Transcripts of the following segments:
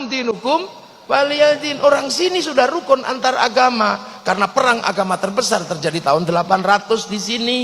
dinukum waliyadin. Orang sini sudah rukun antar agama karena perang agama terbesar terjadi tahun 800 di sini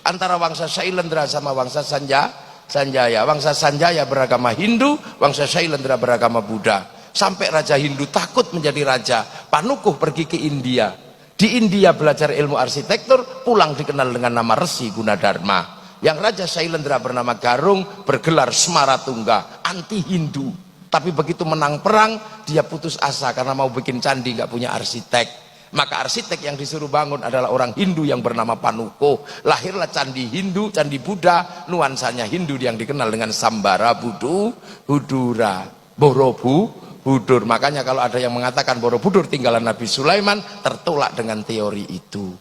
antara Wangsa Shailendra sama Wangsa Sanjaya. Wangsa Sanjaya beragama Hindu, Wangsa Shailendra beragama Buddha. Sampai Raja Hindu takut menjadi raja. Panukuh pergi ke India. Di India belajar ilmu arsitektur, pulang dikenal dengan nama Resi Gunadarma. Yang Raja Shailendra bernama Garung bergelar Semaratungga, anti Hindu. Tapi begitu menang perang, dia putus asa karena mau bikin candi nggak punya arsitek. Maka arsitek yang disuruh bangun adalah orang Hindu yang bernama Panukuh. Lahirlah candi Hindu, candi Buddha, nuansanya Hindu yang dikenal dengan Sambara Budura, Borobudur. Makanya kalau ada yang mengatakan Borobudur tinggalan Nabi Sulaiman, tertolak dengan teori itu.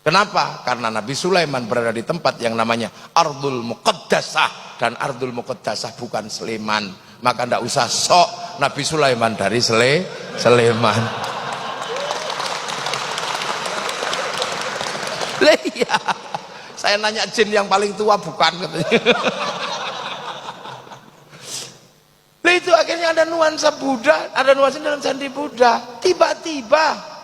Kenapa? Karena Nabi Sulaiman berada di tempat yang namanya Ardul Muqaddasah, dan Ardul Muqaddasah bukan Sleman. Maka ndak usah sok Nabi Sulaiman dari Sleman. Lah iya, saya nanya jin yang paling tua bukan katanya. Lah itu akhirnya ada nuansa Buddha, ada nuansa dalam candi Buddha. Tiba-tiba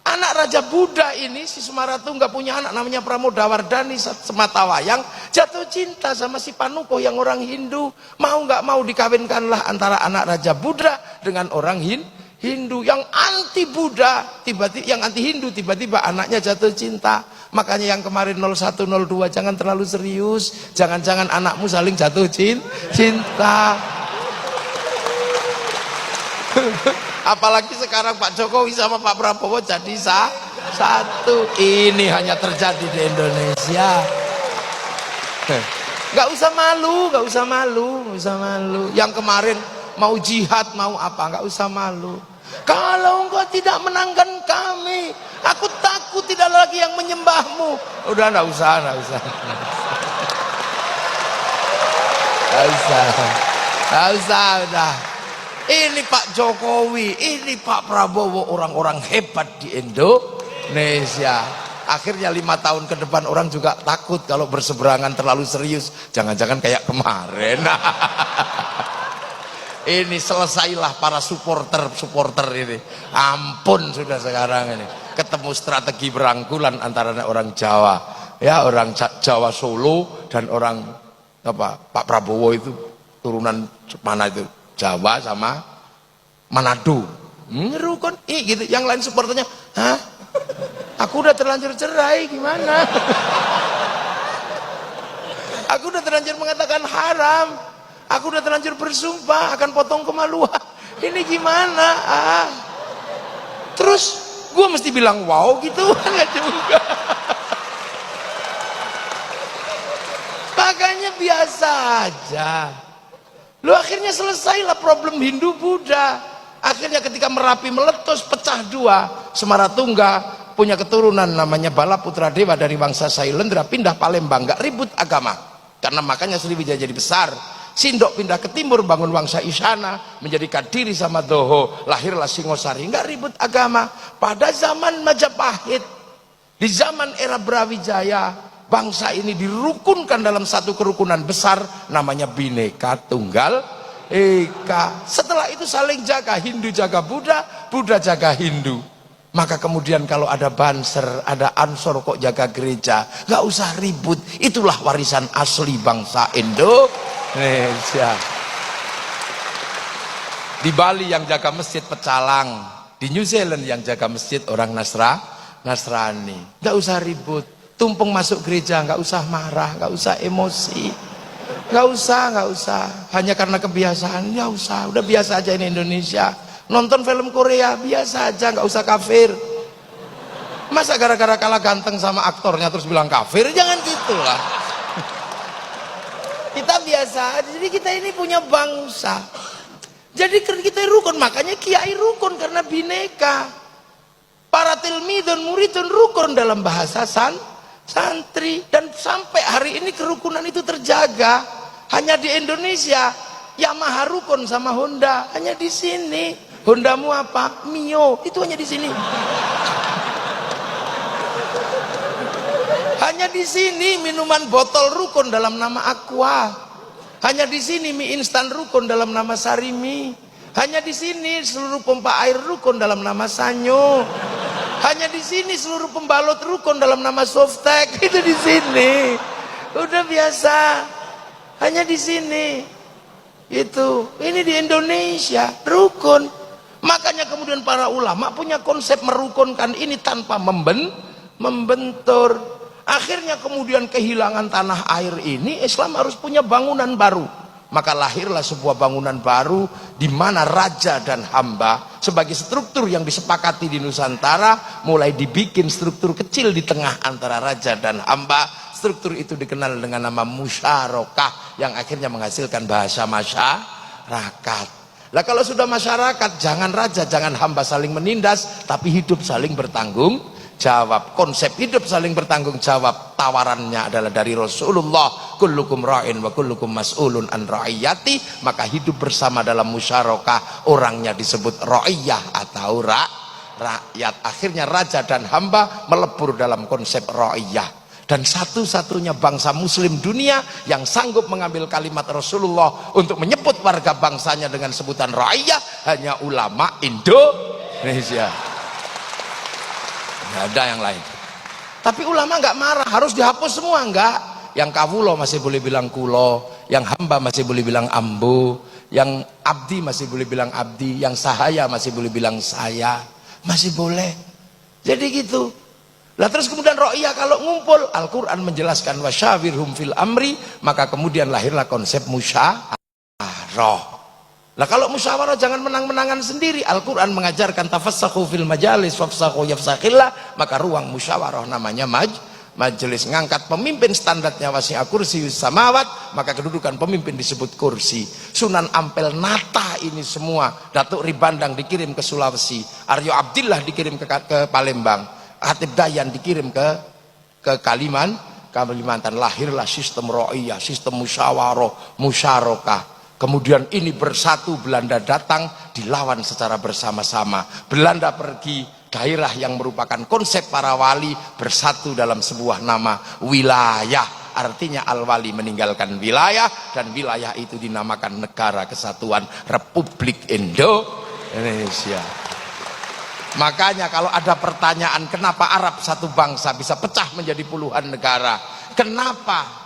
anak Raja Buddha ini, si Semaratungga punya anak namanya Pramodawardhani Sematawayang, jatuh cinta sama si Panukuh yang orang Hindu. Mau nggak mau dikawinkanlah antara anak Raja Buddha dengan orang Hindu yang anti Buddha, tiba-tiba yang anti Hindu, tiba-tiba anaknya jatuh cinta. Makanya yang kemarin 0102 jangan terlalu serius, jangan-jangan anakmu saling jatuh cinta. Apalagi sekarang Pak Jokowi sama Pak Prabowo jadi satu. Ini hanya terjadi di Indonesia. Gak usah malu, gak usah malu, gak usah malu. Yang kemarin mau jihad, mau apa, gak usah malu. Kalau engkau tidak menangkan kami, aku takut tidak lagi yang menyembahmu. Udah gak usah, gak usah. Gak usah, gak usah, udah. Ini Pak Jokowi, ini Pak Prabowo, orang-orang hebat di Indonesia. Akhirnya 5 tahun ke depan orang juga takut kalau berseberangan terlalu serius. Jangan-jangan kayak kemarin. Ini selesailah para supporter ini. Ampun sudah sekarang ini. Ketemu strategi berangkulan antara orang Jawa, ya orang Jawa Solo dan orang apa Pak Prabowo itu turunan mana itu? Jawa sama Manado. Rukun gitu. Yang lain supporternya, hah? Aku udah terlanjur cerai, gimana? Aku udah terlanjur mengatakan haram. Aku udah terlanjur bersumpah akan potong kemaluan. Ini gimana? Terus gue mesti bilang wow gitu? Enggak juga. Makanya biasa aja. Lo akhirnya selesailah problem Hindu Buddha. Akhirnya ketika Merapi meletus pecah dua, Semaratungga punya keturunan namanya Bala Putra Dewa dari Wangsa Shailendra pindah Palembang, gak ribut agama. Karena makanya Sriwijaya jadi besar. Sindok pindah ke timur bangun Wangsa Isyana, menjadi Kadiri sama Doho, lahirlah Singosari, gak ribut agama. Pada zaman Majapahit, di zaman era Brawijaya, bangsa ini dirukunkan dalam satu kerukunan besar namanya Bhinneka Tunggal Ika. Setelah itu saling jaga, Hindu jaga Buddha, Buddha jaga Hindu. Maka kemudian kalau ada Banser, ada Ansor kok jaga gereja, gak usah ribut. Itulah warisan asli bangsa Indonesia. Di Bali yang jaga masjid pecalang, di New Zealand yang jaga masjid orang Nasrani. Gak usah ribut. Tumpeng masuk gereja, nggak usah marah, nggak usah emosi, nggak usah. Hanya karena kebiasaan, ya usah. Udah biasa aja ini Indonesia. Nonton film Korea biasa aja, nggak usah kafir. Masa gara-gara kalah ganteng sama aktornya terus bilang kafir? Jangan gitulah. Kita biasa aja. Jadi kita ini punya bangsa. Jadi kita rukun, makanya kiai rukun karena bineka. Para tilmidun muridun rukun dalam bahasa santri, dan sampai hari ini kerukunan itu terjaga. Hanya di Indonesia Yamaha rukun sama Honda, hanya di sini. Hondamu apa? Mio, itu hanya di sini. Hanya di sini minuman botol rukun dalam nama Aqua. Hanya di sini mie instan rukun dalam nama Sarimi. Hanya di sini seluruh pompa air rukun dalam nama Sanyo. Hanya di sini seluruh pembalot rukun dalam nama Softtek. Itu di sini. Udah biasa. Hanya di sini. Itu. Ini di Indonesia rukun. Makanya kemudian para ulama punya konsep merukunkan ini tanpa membentur. Akhirnya kemudian kehilangan tanah air ini, Islam harus punya bangunan baru. Maka lahirlah sebuah bangunan baru di mana raja dan hamba sebagai struktur yang disepakati di Nusantara mulai dibikin struktur kecil di tengah antara raja dan hamba. Struktur itu dikenal dengan nama musyarakah yang akhirnya menghasilkan bahasa masyarakat. Lah kalau sudah masyarakat, jangan raja, jangan hamba saling menindas, tapi hidup saling bertanggung jawab. Konsep hidup saling bertanggung jawab tawarannya adalah dari Rasulullah, kullukum ra'in wa kullukum mas'ulun an ra'iyati. Maka hidup bersama dalam musyarakah, orangnya disebut ra'iyah atau rakyat. Akhirnya raja dan hamba melebur dalam konsep ra'iyah. Dan satu-satunya bangsa muslim dunia yang sanggup mengambil kalimat Rasulullah untuk menyebut warga bangsanya dengan sebutan ra'iyah hanya ulama Indonesia. Nggak ada yang lain. Tapi ulama nggak marah, harus dihapus semua enggak. Yang kawulo masih boleh bilang kulo, yang hamba masih boleh bilang ambu, yang abdi masih boleh bilang abdi, yang sahaya masih boleh bilang saya, masih boleh. Jadi gitu. Lah terus kemudian ro'iyah kalau ngumpul, Al-Quran menjelaskan wasyawirhum fil amri, maka kemudian lahirlah konsep musyawarah. Lah kalau musyawarah jangan menang-menangan sendiri. Al-Quran mengajarkan tafassahu fil majalis wafsahu yafsakhillah. Maka ruang musyawarah namanya majelis. Ngangkat pemimpin standarnya wasi'a kursiyus samawat, maka kedudukan pemimpin disebut kursi. Sunan Ampel nata ini semua. Datuk Ribandang dikirim ke Sulawesi, Aryo Abdillah dikirim ke Palembang, Hatib Dayan dikirim ke Kalimantan. Lahirlah sistem ro'iyah, sistem musyawarah, musyarakah. Kemudian ini bersatu, Belanda datang, dilawan secara bersama-sama. Belanda pergi, daerah yang merupakan konsep para wali bersatu dalam sebuah nama wilayah. Artinya al-wali meninggalkan wilayah, dan wilayah itu dinamakan Negara Kesatuan Republik Indonesia. Makanya kalau ada pertanyaan kenapa Arab satu bangsa bisa pecah menjadi puluhan negara, kenapa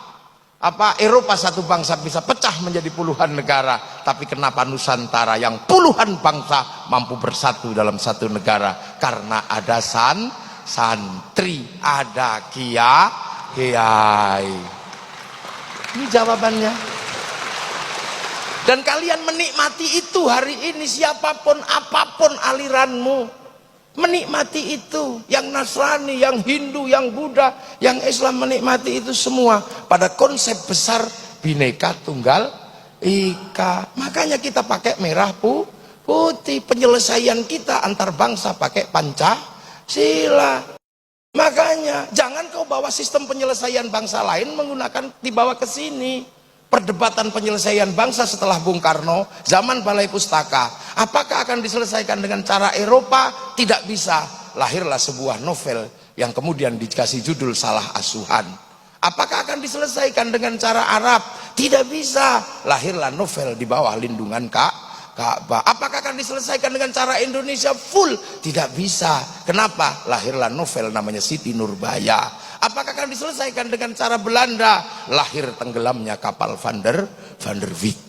Eropa satu bangsa bisa pecah menjadi puluhan negara, tapi kenapa Nusantara yang puluhan bangsa mampu bersatu dalam satu negara? Karena ada santri, ada kiai. Ini jawabannya. Dan kalian menikmati itu hari ini, siapapun apapun aliranmu, menikmati itu. Yang Nasrani, yang Hindu, yang Buddha, yang Islam menikmati itu semua pada konsep besar Bhinneka Tunggal Ika. Makanya kita pakai merah putih. Penyelesaian kita antar bangsa pakai Pancasila. Makanya jangan kau bawa sistem penyelesaian bangsa lain menggunakan dibawa ke sini. Perdebatan penyelesaian bangsa setelah Bung Karno, zaman Balai Pustaka, apakah akan diselesaikan dengan cara Eropa? Tidak bisa. Lahirlah sebuah novel yang kemudian dikasih judul Salah Asuhan. Apakah akan diselesaikan dengan cara Arab? Tidak bisa. Lahirlah novel di bawah lindungan Ka'bah. Apakah akan diselesaikan dengan cara Indonesia full? Tidak bisa. Kenapa? Lahirlah novel namanya Siti Nurbaya. Apakah akan diselesaikan dengan cara Belanda? Lahir tenggelamnya kapal Van der Wijk.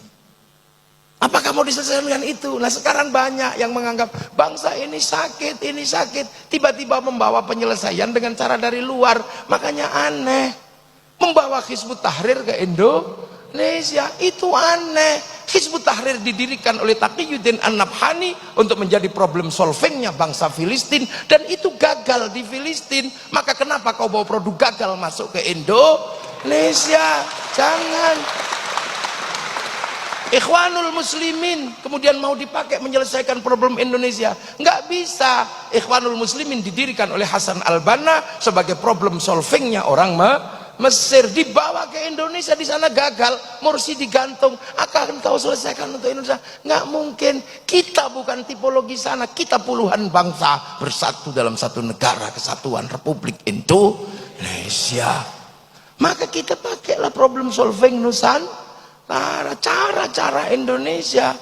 Apakah mau diselesaikan dengan itu? Nah sekarang banyak yang menganggap bangsa ini sakit, tiba-tiba membawa penyelesaian dengan cara dari luar. Makanya aneh. Membawa Hizbut Tahrir ke Indonesia itu aneh. Hizbut Tahrir didirikan oleh Taqiyuddin An-Nabhani untuk menjadi problem solvingnya bangsa Filistin, dan itu gagal di Filistin. Maka kenapa kau bawa produk gagal masuk ke Indonesia? Jangan. Ikhwanul Muslimin kemudian mau dipakai menyelesaikan problem Indonesia, nggak bisa. Ikhwanul Muslimin didirikan oleh Hasan Al-Banna sebagai problem solvingnya orang Mesir, dibawa ke Indonesia, di sana gagal, Mursi digantung. Akan kau selesaikan untuk Indonesia? Nggak mungkin. Kita bukan tipologi sana, kita puluhan bangsa bersatu dalam satu negara kesatuan Republik Indonesia. Maka kita pakailah problem solving Nusantara, cara-cara Indonesia.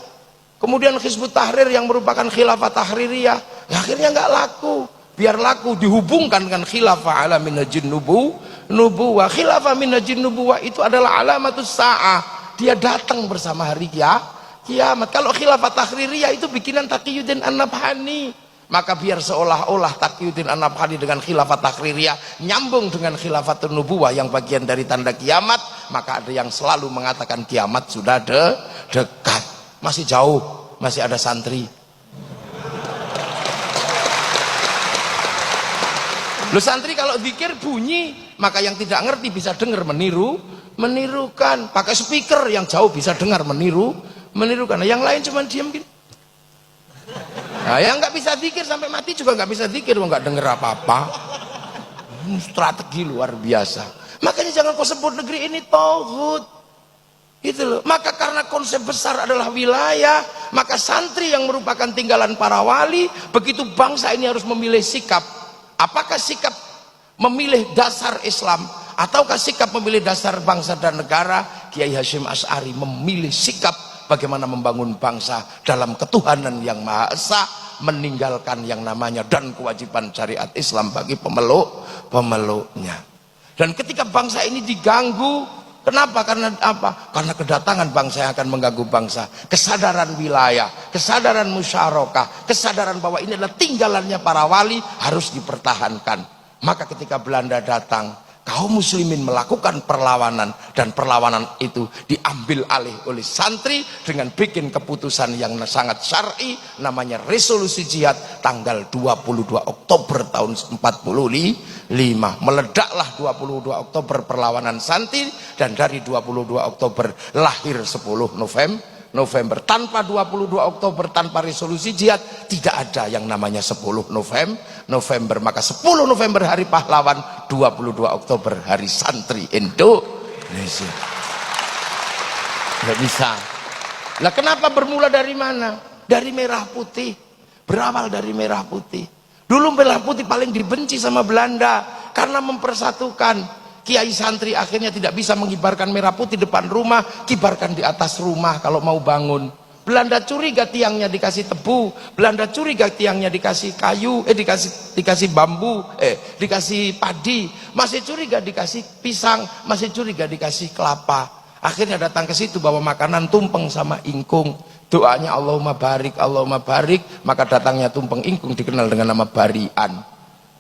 Kemudian Hizbut Tahrir yang merupakan khilafah tahririyah, ya akhirnya nggak laku. Biar laku dihubungkan dengan khilafah ala minhajin nubuwah. Khilafah minhajin nubuwah itu adalah alamatus sa'ah. Dia datang bersama hari kiamat. Kalau khilafah tahririyah itu bikinan Taqiyuddin An-Nabhani. Maka biar seolah-olah Taqiyuddin An-Nabhani dengan khilafah tahririyah nyambung dengan khilafatun nubuwah yang bagian dari tanda kiamat, maka ada yang selalu mengatakan kiamat sudah dekat. Masih jauh, masih ada santri. Lu santri kalau zikir bunyi, maka yang tidak ngerti bisa dengar menirukan. Pakai speaker yang jauh bisa dengar menirukan. Yang lain cuma diam gitu. Nah, yang nggak bisa zikir sampai mati juga nggak bisa zikir, nggak dengar apa-apa. Strategi luar biasa. Makanya jangan kau sebut negeri ini tauhid. Gitu loh. Maka karena konsep besar adalah wilayah, maka santri yang merupakan tinggalan para wali, begitu bangsa ini harus memilih sikap. Apakah sikap memilih dasar Islam ataukah sikap memilih dasar bangsa dan negara? Kiai Hasyim Asy'ari memilih sikap bagaimana membangun bangsa dalam ketuhanan yang Maha Esa, meninggalkan yang namanya dan kewajiban syariat Islam bagi pemeluknya. Dan ketika bangsa ini diganggu, kenapa? Karena apa? Karena kedatangan bangsa yang akan mengganggu bangsa. Kesadaran wilayah, kesadaran musyarakah, kesadaran bahwa ini adalah tinggalannya para wali harus dipertahankan. Maka ketika Belanda datang, kaum muslimin melakukan perlawanan, dan perlawanan itu diambil alih oleh santri dengan bikin keputusan yang sangat syar'i, namanya resolusi jihad tanggal 22 Oktober tahun 45. Meledaklah 22 Oktober perlawanan santri, dan dari 22 Oktober lahir 10 November. Tanpa 22 Oktober, tanpa resolusi jihad, tidak ada yang namanya 10 November. Maka 10 November hari pahlawan, 22 Oktober hari santri Indonesia. Nggak bisa. Lah kenapa bermula dari mana? Dari merah putih. Berawal dari merah putih. Dulu merah putih paling dibenci sama Belanda karena mempersatukan. Kiai santri akhirnya tidak bisa mengibarkan merah putih depan rumah, kibarkan di atas rumah kalau mau bangun. Belanda curiga tiangnya dikasih tebu, Belanda curiga tiangnya dikasih kayu, dikasih bambu, dikasih padi, masih curiga dikasih pisang, masih curiga dikasih kelapa. Akhirnya datang ke situ bawa makanan tumpeng sama ingkung. Doanya Allahumma barik, maka datangnya tumpeng ingkung dikenal dengan nama barian.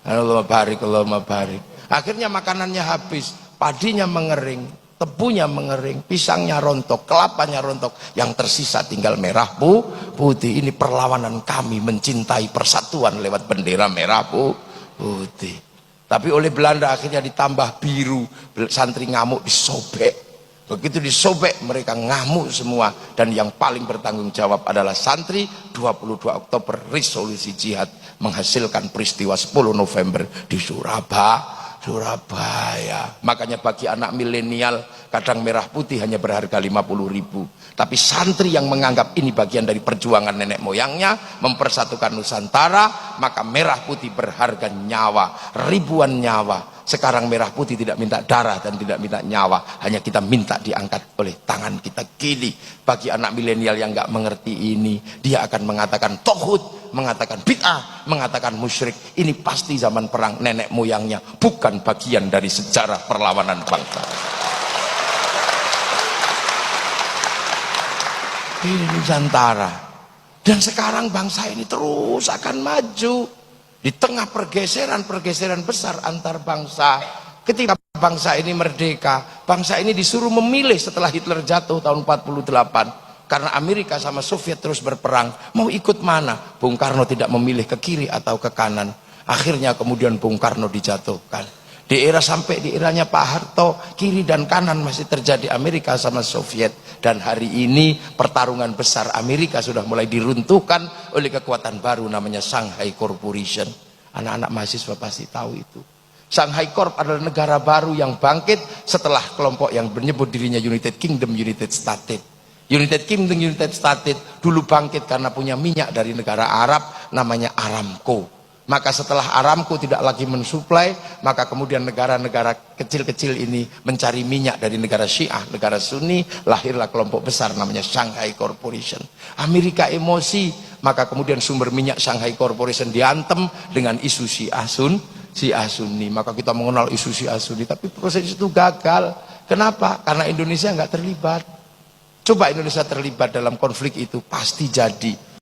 Allahumma barik. Akhirnya makanannya habis, padinya mengering, tebunya mengering, pisangnya rontok, kelapanya rontok, yang tersisa tinggal merah putih. Ini perlawanan kami mencintai persatuan lewat bendera merah putih. Tapi oleh Belanda akhirnya ditambah biru, santri ngamuk disobek. Begitu disobek mereka ngamuk semua, dan yang paling bertanggung jawab adalah santri. 22 Oktober resolusi jihad menghasilkan peristiwa 10 November di Surabaya. Makanya bagi anak milenial kadang merah putih hanya berharga 50.000, tapi santri yang menganggap ini bagian dari perjuangan nenek moyangnya mempersatukan Nusantara, maka merah putih berharga nyawa, ribuan nyawa. Sekarang merah putih tidak minta darah dan tidak minta nyawa, hanya kita minta diangkat oleh tangan kita kiri. Bagi anak milenial yang nggak mengerti ini, dia akan mengatakan tauhid, mengatakan bid'ah, mengatakan musyrik. Ini pasti zaman perang nenek moyangnya, bukan bagian dari sejarah perlawanan bangsa. Ini Nusantara. Dan sekarang bangsa ini terus akan maju di tengah pergeseran besar antar bangsa. Ketika bangsa ini merdeka, bangsa ini disuruh memilih setelah Hitler jatuh tahun 48. Karena Amerika sama Soviet terus berperang, mau ikut mana? Bung Karno tidak memilih ke kiri atau ke kanan. Akhirnya kemudian Bung Karno dijatuhkan. Sampai di eranya Pak Harto, kiri dan kanan masih terjadi Amerika sama Soviet. Dan hari ini pertarungan besar Amerika sudah mulai diruntuhkan oleh kekuatan baru namanya Shanghai Corporation. Anak-anak mahasiswa pasti tahu itu. Shanghai Corp adalah negara baru yang bangkit setelah kelompok yang menyebut dirinya United Kingdom, United States. United Kingdom, United States dulu bangkit karena punya minyak dari negara Arab namanya Aramco. Maka setelah Aramco tidak lagi mensuplai, maka kemudian negara-negara kecil-kecil ini mencari minyak dari negara Syiah, negara Sunni, lahirlah kelompok besar namanya Shanghai Corporation. Amerika emosi, maka kemudian sumber minyak Shanghai Corporation diantem dengan isu Syiah Sunni. Maka kita mengenal isu Syiah Sunni, tapi proses itu gagal. Kenapa? Karena Indonesia nggak terlibat. Coba Indonesia terlibat dalam konflik itu, pasti jadi.